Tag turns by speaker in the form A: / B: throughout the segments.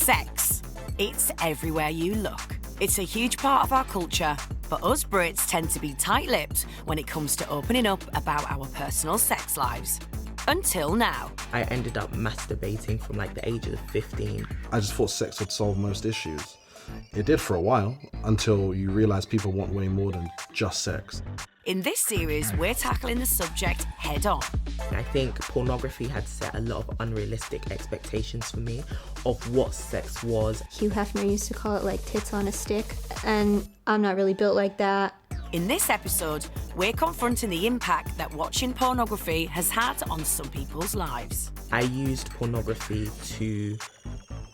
A: Sex. It's everywhere you look. It's a huge part of our culture, but us Brits tend to be tight-lipped when it comes to opening up about our personal sex lives. Until now.
B: I ended up masturbating from like the age of 15.
C: I just thought sex would solve most issues. It did for a while, until you realise people want way more than just sex.
A: In this series, we're tackling the subject head-on.
B: I think pornography had set a lot of unrealistic expectations for me of what sex was.
D: Hugh Hefner used to call it like tits on a stick, and I'm not really built like that.
A: In this episode, we're confronting the impact that watching pornography has had on some people's lives.
B: I used pornography to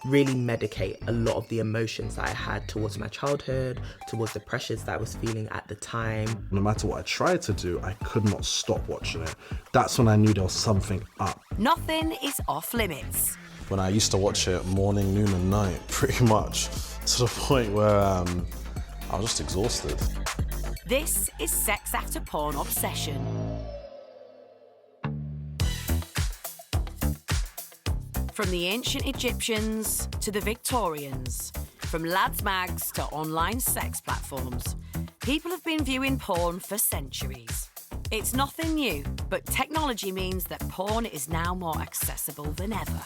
B: really medicate a lot of the emotions that I had towards my childhood, towards the pressures that I was feeling at the time.
C: No matter what I tried to do, I could not stop watching it. That's when I knew there was something up.
A: Nothing is off limits.
E: When I used to watch it morning, noon and night, pretty much, to the point where I was just exhausted.
A: This is Sex After Porn Obsession. From the ancient Egyptians to the Victorians, from lads' mags to online sex platforms, people have been viewing porn for centuries. It's nothing new, but technology means that porn is now more accessible than ever.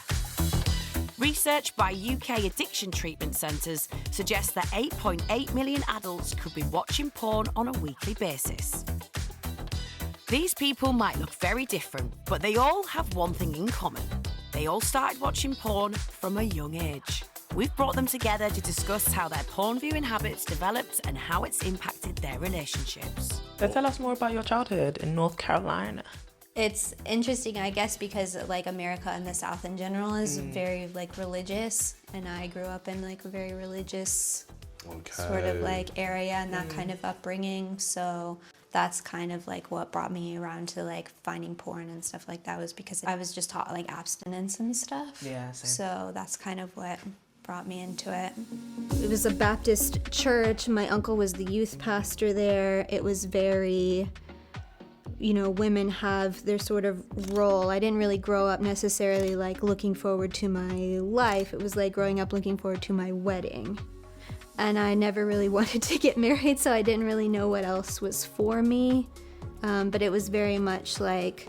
A: Research by UK addiction treatment centres suggests that 8.8 million adults could be watching porn on a weekly basis. These people might look very different, but they all have one thing in common. They all started watching porn from a young age. We've brought them together to discuss how their porn viewing habits developed and how it's impacted their relationships.
B: So tell us more about your childhood in North Carolina.
D: It's interesting, I guess, because like America and the South in general is very like religious, and I grew up in like a very religious sort of like area and that kind of upbringing. So that's kind of like what brought me around to like finding porn and stuff like that, was because I was just taught like abstinence and stuff.
B: Yeah, same.
D: So that's kind of what brought me into it. It was a Baptist church. My uncle was the youth pastor there. It was very, you know, women have their sort of role. I didn't really grow up necessarily like looking forward to my life. It was like growing up looking forward to my wedding. And I never really wanted to get married, so I didn't really know what else was for me. But it was very much like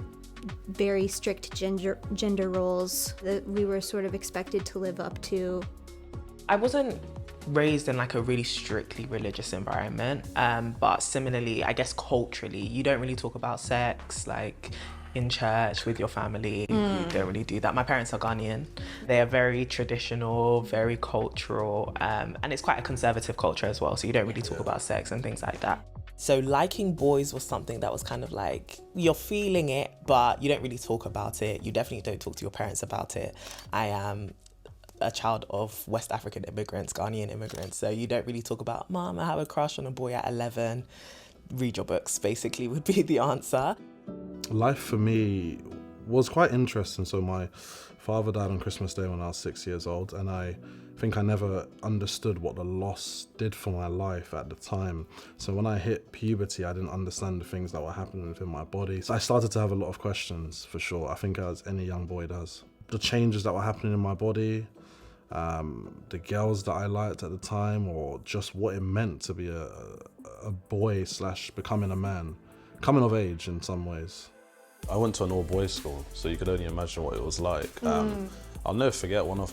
D: very strict gender roles that we were sort of expected to live up to.
B: I wasn't raised in like a really strictly religious environment, but similarly, I guess culturally, you don't really talk about sex like in church with your family. You don't really do that. My parents are Ghanaian. They are very traditional, very cultural, and it's quite a conservative culture as well, so you don't really talk about sex and things like that. So liking boys was something that was kind of like, you're feeling it, but you don't really talk about it. You definitely don't talk to your parents about it. I am a child of West African immigrants, Ghanaian immigrants, so you don't really talk about, Mom, I have a crush on a boy at 11. Read your books, basically, would be the answer.
C: Life for me was quite interesting. So my father died on Christmas Day when I was 6 years old, and I think I never understood what the loss did for my life at the time. So when I hit puberty, I didn't understand the things that were happening within my body. So I started to have a lot of questions, for sure. I think as any young boy does. The changes that were happening in my body, the girls that I liked at the time, or just what it meant to be a boy / becoming a man, coming of age in some ways.
E: I went to an all-boys school, so you could only imagine what it was like. I'll never forget one of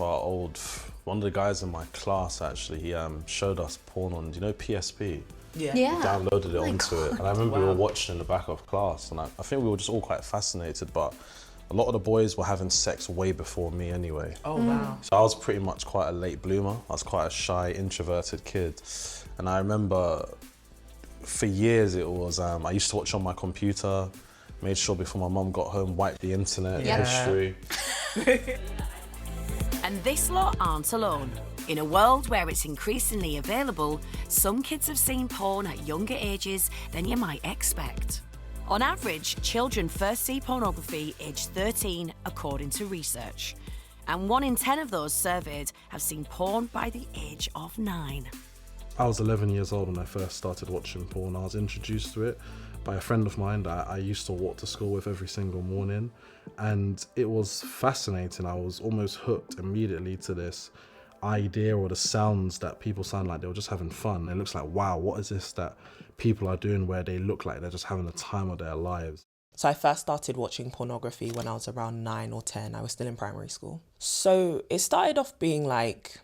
E: the guys in my class, actually, he showed us porn on, do you know PSP?
B: Yeah.
E: He downloaded it
D: my
E: onto it, and I remember we were watching in the back of class, and I think we were just all quite fascinated, but a lot of the boys were having sex way before me anyway.
B: Oh, wow.
E: So I was pretty much quite a late bloomer. I was quite a shy, introverted kid. And I remember for years it was, I used to watch on my computer, made sure before my mum got home, wiped the internet, history.
A: And this lot aren't alone. In a world where it's increasingly available, some kids have seen porn at younger ages than you might expect. On average, children first see pornography aged 13, according to research. And 1 in 10 of those surveyed have seen porn by the age of 9.
C: I was 11 years old when I first started watching porn. I was introduced to it by a friend of mine that I used to walk to school with every single morning, and it was fascinating. I was almost hooked immediately to this. idea or the sounds that people sound like they were just having fun. It looks like, wow, what is this that people are doing where they look like they're just having the time of their lives?
B: So I first started watching pornography when I was around 9 or 10. I was still in primary school. So it started off being like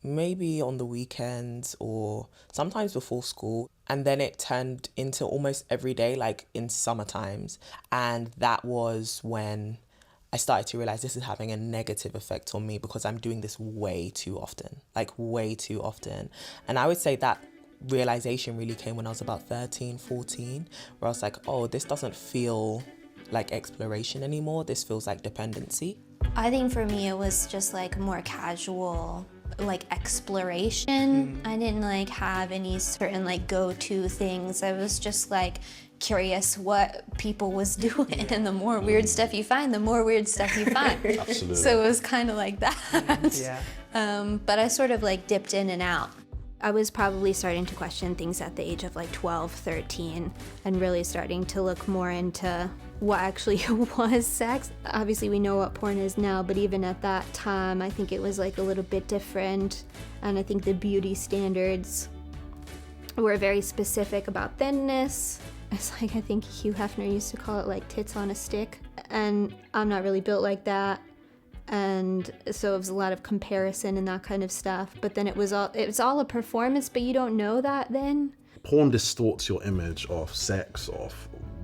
B: maybe on the weekends or sometimes before school. And then it turned into almost every day, like in summer times. And that was when I started to realize this is having a negative effect on me because I'm doing this way too often, like way too often. And I would say that realization really came when I was about 13, 14, where I was like, oh, this doesn't feel like exploration anymore. This feels like dependency.
D: I think for me it was just like more casual, like exploration. I didn't like have any certain like go-to things. I was just like curious what people was doing, and the more weird stuff you find, the more weird stuff you find.
E: Absolutely.
D: So it was kind of like that. But I sort of like dipped in and out. I was probably starting to question things at the age of like 12, 13, and really starting to look more into what actually was sex. Obviously we know what porn is now, but even at that time I think it was like a little bit different, and I think the beauty standards were very specific about thinness. It's like, I think Hugh Hefner used to call it like tits on a stick, and I'm not really built like that. And so it was a lot of comparison and that kind of stuff. But then it was all a performance, but you don't know that then.
C: Porn distorts your image of sex, of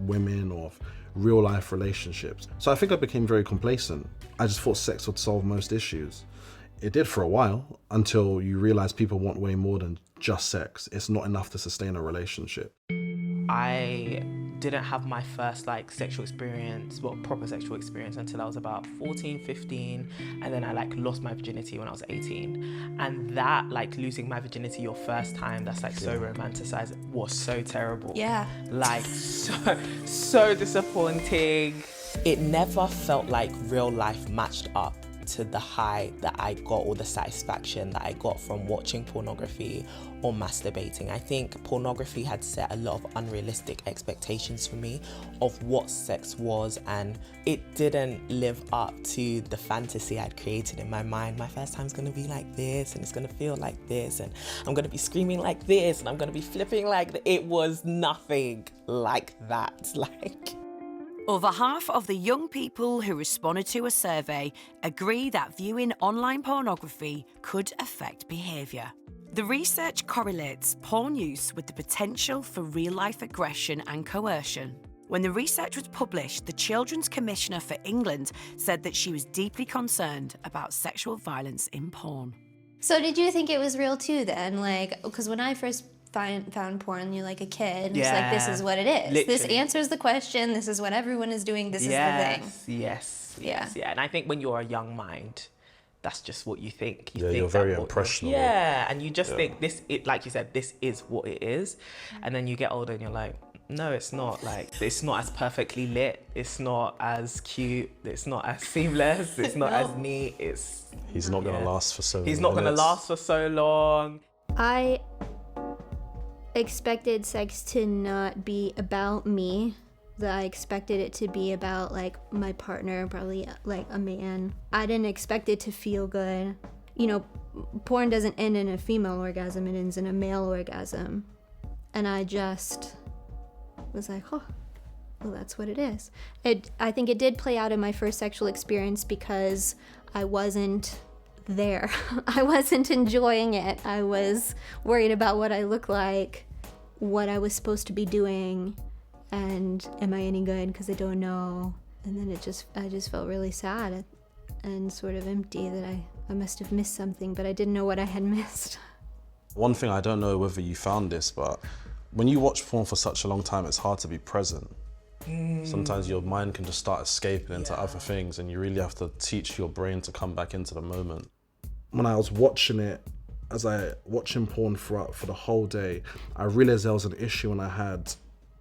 C: women, of real life relationships. So I think I became very complacent. I just thought sex would solve most issues. It did for a while, until you realize people want way more than just sex. It's not enough to sustain a relationship.
B: I didn't have my first like sexual experience, well, proper sexual experience, until I was about 14, 15, and then I like lost my virginity when I was 18. And that, like, losing my virginity your first time, that's like so romanticized, was so terrible.
D: Yeah.
B: Like so disappointing. It never felt like real life matched up to the high that I got, or the satisfaction that I got from watching pornography or masturbating. I think pornography had set a lot of unrealistic expectations for me of what sex was, and it didn't live up to the fantasy I'd created in my mind. My first time's gonna be like this, and it's gonna feel like this, and I'm gonna be screaming like this, and I'm gonna be flipping like it was nothing like that. Like,
A: over half of the young people who responded to a survey agree that viewing online pornography could affect behaviour. The research correlates porn use with the potential for real-life aggression and coercion. When the research was published, the Children's Commissioner for England said that she was deeply concerned about sexual violence in porn.
D: So did you think it was real too then? Like, because when I first found porn, you're like a kid, it's like, this is what it is.
B: Literally.
D: This answers the question, this is what everyone is doing, this is the thing.
B: Yes.
D: Yeah.
B: And I think when you're a young mind, that's just what you think. You
E: Yeah,
B: think
E: you're very impressionable.
B: Yeah, and you just think like you said, this is what it is. And then you get older and you're like, no, it's not. Like, it's not as perfectly lit. It's not as cute. It's not as seamless. It's not as neat.
E: He's not going to last for so long.
B: He's not going to last for so long.
D: I expected sex to not be about me. That I expected it to be about like my partner, probably like a man. I didn't expect it to feel good. You know, porn doesn't end in a female orgasm, it ends in a male orgasm. And I just was like, oh, well, that's what it is. I think it did play out in my first sexual experience because I wasn't there. I wasn't enjoying it. I was worried about what I look like, what I was supposed to be doing, and am I any good because I don't know. And then I just felt really sad and sort of empty, that I must have missed something, but I didn't know what I had missed.
E: One thing, I don't know whether you found this, but when you watch porn for such a long time, it's hard to be present. Sometimes your mind can just start escaping into other things, and you really have to teach your brain to come back into the moment.
C: When I was watching it, watching porn for the whole day, I realized there was an issue when I had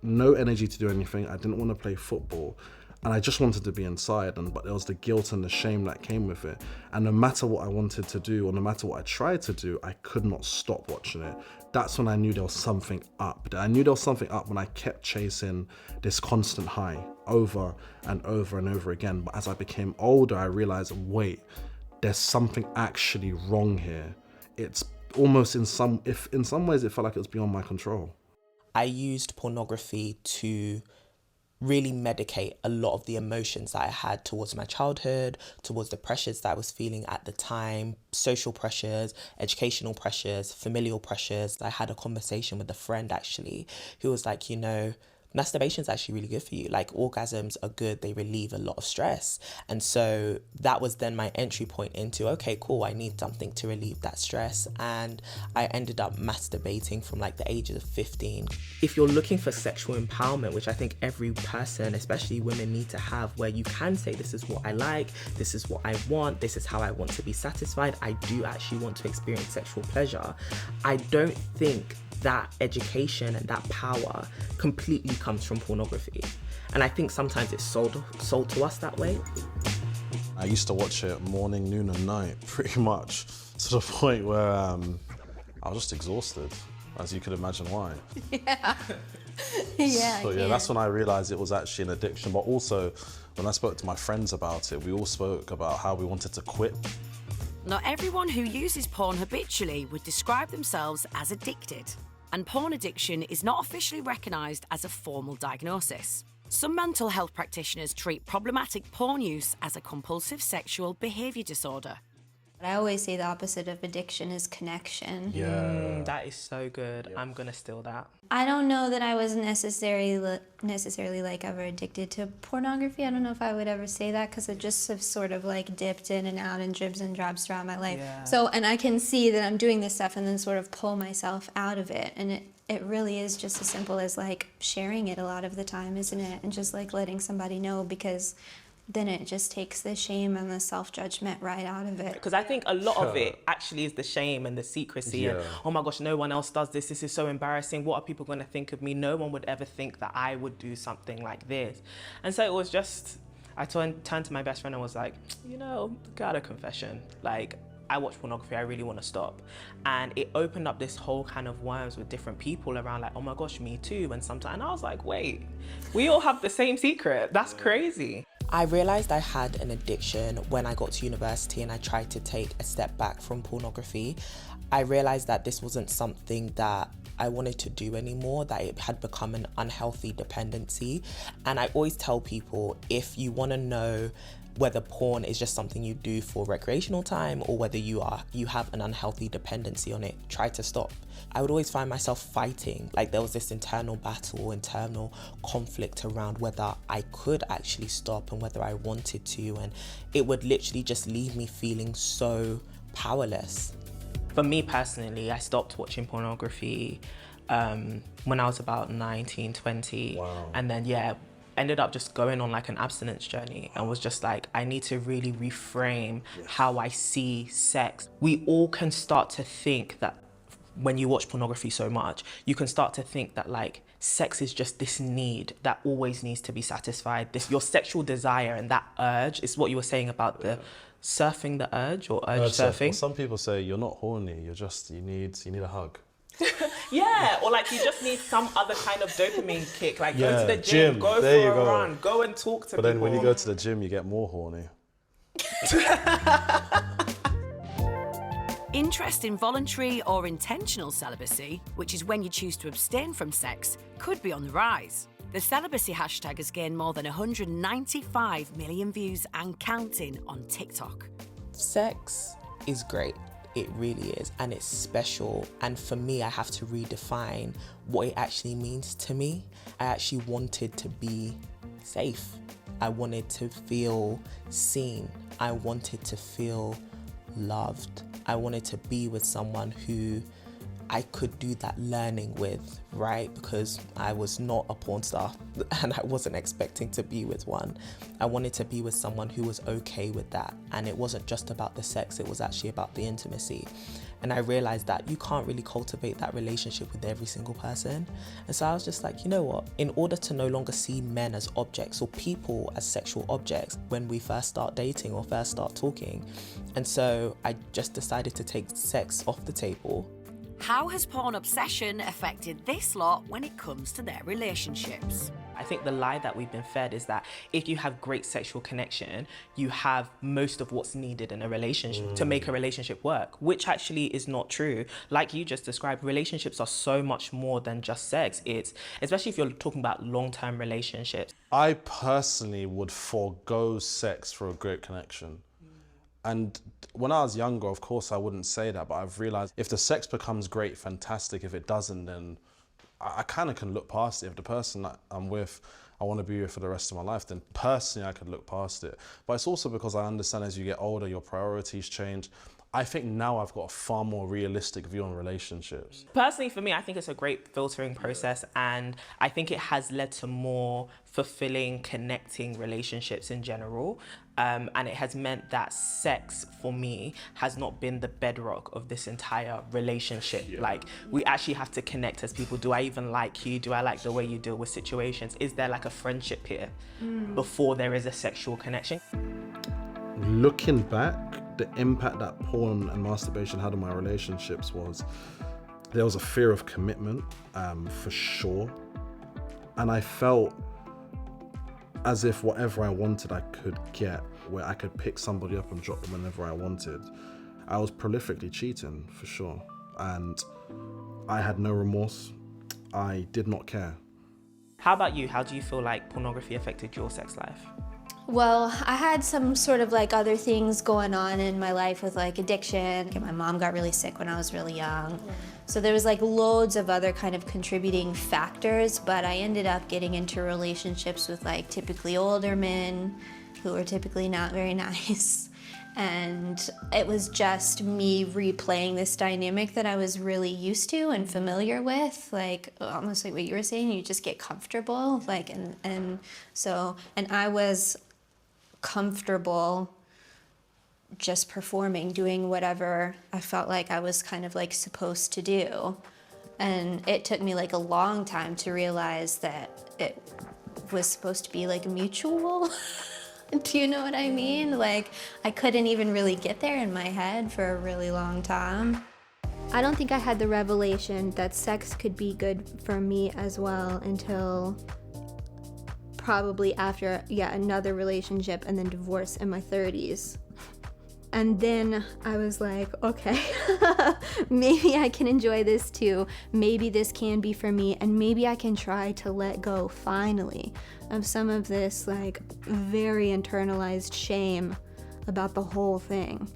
C: no energy to do anything. I didn't want to play football, and I just wanted to be inside, but there was the guilt and the shame that came with it. And no matter what I wanted to do, or no matter what I tried to do, I could not stop watching it. That's when I knew there was something up. I knew there was something up when I kept chasing this constant high over and over and over again. But as I became older, I realized, wait, there's something actually wrong here. It's almost in some ways it felt like it was beyond my control.
B: I used pornography to really medicate a lot of the emotions that I had towards my childhood, towards the pressures that I was feeling at the time, social pressures, educational pressures, familial pressures. I had a conversation with a friend actually who was like, you know, masturbation is actually really good for you. Like, orgasms are good, they relieve a lot of stress. And so that was then my entry point into, okay, cool, I need something to relieve that stress. And I ended up masturbating from like the age of 15. If you're looking for sexual empowerment, which I think every person, especially women, need to have, where you can say, this is what I like, this is what I want, this is how I want to be satisfied, I do actually want to experience sexual pleasure, I don't think that education and that power completely comes from pornography. And I think sometimes it's sold to us that way.
E: I used to watch it morning, noon and night, pretty much, to the point where I was just exhausted, as you could imagine why.
D: Yeah.
E: So yeah, that's when I realized it was actually an addiction. But also, when I spoke to my friends about it, we all spoke about how we wanted to quit.
A: Not everyone who uses porn habitually would describe themselves as addicted. And porn addiction is not officially recognised as a formal diagnosis. Some mental health practitioners treat problematic porn use as a compulsive sexual behaviour disorder.
D: I always say the opposite of addiction is connection.
E: Yeah.
B: That is so good. Yeah. I'm gonna steal that.
D: I don't know that I was necessarily like ever addicted to pornography. I don't know if I would ever say that, because it just have sort of like dipped in and out and dribs and drabs throughout my life.
B: Yeah.
D: So, and I can see that I'm doing this stuff and then sort of pull myself out of it. And it really is just as simple as like sharing it a lot of the time, isn't it? And just like letting somebody know, because then it just takes the shame and the self-judgment right out of it.
B: Because I think a lot of it actually is the shame and the secrecy and, oh my gosh, no one else does this, this is so embarrassing, what are people going to think of me? No one would ever think that I would do something like this. And so it was just, I turned to my best friend and was like, you know, got a confession. Like, I watch pornography, I really want to stop. And it opened up this whole kind of worms with different people around, like, oh my gosh, me too. And I was like, wait, we all have the same secret. That's crazy. I realised I had an addiction when I got to university and I tried to take a step back from pornography. I realised that this wasn't something that I wanted to do anymore, that it had become an unhealthy dependency. And I always tell people, if you want to know whether porn is just something you do for recreational time or whether you have an unhealthy dependency on it, try to stop. I would always find myself fighting, like there was this internal battle, internal conflict around whether I could actually stop and whether I wanted to, and it would literally just leave me feeling so powerless. For me personally, I stopped watching pornography when I was about 19, 20.
E: Wow.
B: And then, ended up just going on like an abstinence journey and was just like, I need to really reframe how I see sex. We all can start to think that when you watch pornography so much, you can start to think that like sex is just this need that always needs to be satisfied. Your sexual desire and that urge is what you were saying about the surfing the urge or urge surfing.
E: Well, some people say you're not horny, you need a hug.
B: Yeah, or like you just need some other kind of dopamine kick, like go to the gym, go for a run, go and talk to people.
E: But then when you go to the gym, you get more horny.
A: Interest in voluntary or intentional celibacy, which is when you choose to abstain from sex, could be on the rise. The celibacy hashtag has gained more than 195 million views and counting on TikTok.
B: Sex is great. It really is, and it's special. And for me, I have to redefine what it actually means to me. I actually wanted to be safe. I wanted to feel seen. I wanted to feel loved. I wanted to be with someone who I could do that learning with, right? Because I was not a porn star and I wasn't expecting to be with one. I wanted to be with someone who was okay with that. And it wasn't just about the sex, it was actually about the intimacy. And I realized that you can't really cultivate that relationship with every single person. And so I was just like, you know what? In order to no longer see men as objects or people as sexual objects when we first start dating or first start talking. And so I just decided to take sex off the table.
A: How has porn obsession affected this lot when it comes to their relationships?
B: I think the lie that we've been fed is that if you have great sexual connection, you have most of what's needed in a relationship to make a relationship work, which actually is not true. Like you just described, relationships are so much more than just sex. It's, especially if you're talking about long-term relationships.
E: I personally would forego sex for a great connection. And when I was younger, of course, I wouldn't say that, but I've realized if the sex becomes great, fantastic. If it doesn't, then I kind of can look past it. If the person that I'm with, I want to be with for the rest of my life, then personally I could look past it. But it's also because I understand as you get older, your priorities change. I think now I've got a far more realistic view on relationships.
B: Personally, for me, I think it's a great filtering process, and I think it has led to more fulfilling, connecting relationships in general. And it has meant that sex, for me, has not been the bedrock of this entire relationship. Like, we actually have to connect as people. Do I even like you? Do I like the way you deal with situations? Is there like a friendship here before there is a sexual connection?
C: Looking back, the impact that porn and masturbation had on my relationships was there was a fear of commitment, for sure. And I felt as if whatever I wanted I could get, where I could pick somebody up and drop them whenever I wanted. I was prolifically cheating, for sure. And I had no remorse. I did not care.
B: How about you? How do you feel like pornography affected your sex life?
D: Well, I had some sort of like other things going on in my life with like addiction. My mom got really sick when I was really young. So there was like loads of other kind of contributing factors, but I ended up getting into relationships with like typically older men who were typically not very nice. And it was just me replaying this dynamic that I was really used to and familiar with, like almost like what you were saying, you just get comfortable, like, and I was comfortable just performing, doing whatever I felt like I was kind of like supposed to do. And it took me like a long time to realize that it was supposed to be like mutual. Do you know what I mean? Like, I couldn't even really get there in my head for a really long time. I don't think I had the revelation that sex could be good for me as well until probably after yet another relationship and then divorce in my 30s. And then I was like, okay, maybe I can enjoy this too. Maybe this can be for me, and maybe I can try to let go finally of some of this like very internalized shame about the whole thing.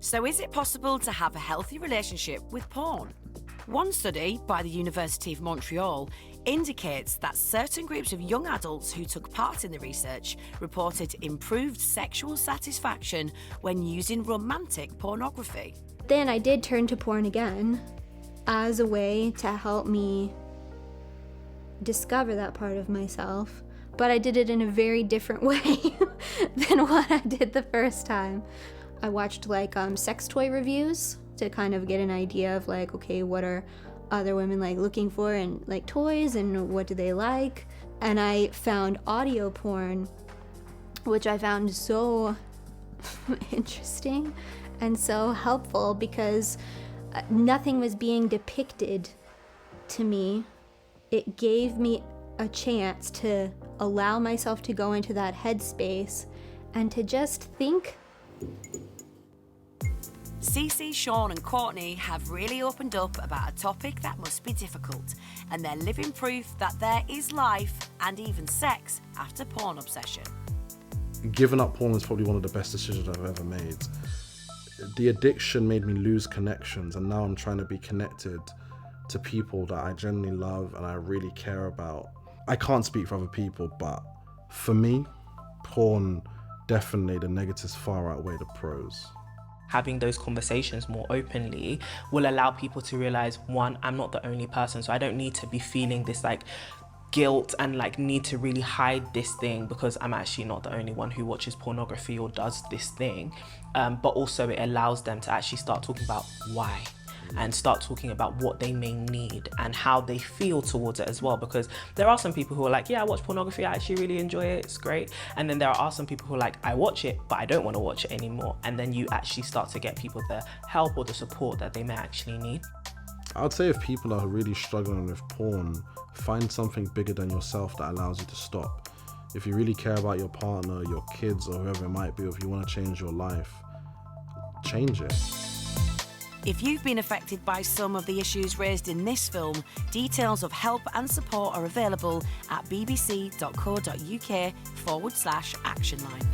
A: So is it possible to have a healthy relationship with porn? One study by the University of Montreal indicates that certain groups of young adults who took part in the research reported improved sexual satisfaction when using romantic pornography.
D: Then I did turn to porn again as a way to help me discover that part of myself, but I did it in a very different way than what I did the first time. I watched like sex toy reviews to kind of get an idea of like, okay, what are other women like looking for in like toys and what do they like? And I found audio porn, which I found so interesting and so helpful because nothing was being depicted to me. It gave me a chance to allow myself to go into that headspace and to just think.
A: Cece, Sean and Courtney have really opened up about a topic that must be difficult, and they're living proof that there is life and even sex after porn obsession.
C: Giving up porn was probably one of the best decisions I've ever made. The addiction made me lose connections, and now I'm trying to be connected to people that I genuinely love and I really care about. I can't speak for other people, but for me, porn, definitely the negatives far outweigh the pros.
B: Having those conversations more openly will allow people to realize, one, I'm not the only person, so I don't need to be feeling this like guilt and like need to really hide this thing because I'm actually not the only one who watches pornography or does this thing. But also it allows them to actually start talking about why and start talking about what they may need and how they feel towards it as well, because there are some people who are like, yeah, I watch pornography, I actually really enjoy it, it's great. And then there are some people who are like, I watch it, but I don't want to watch it anymore. And then you actually start to get people the help or the support that they may actually need.
C: I would say if people are really struggling with porn, find something bigger than yourself that allows you to stop. If you really care about your partner, your kids, or whoever it might be, or if you want to change your life, change it.
A: If you've been affected by some of the issues raised in this film, details of help and support are available at bbc.co.uk/actionline.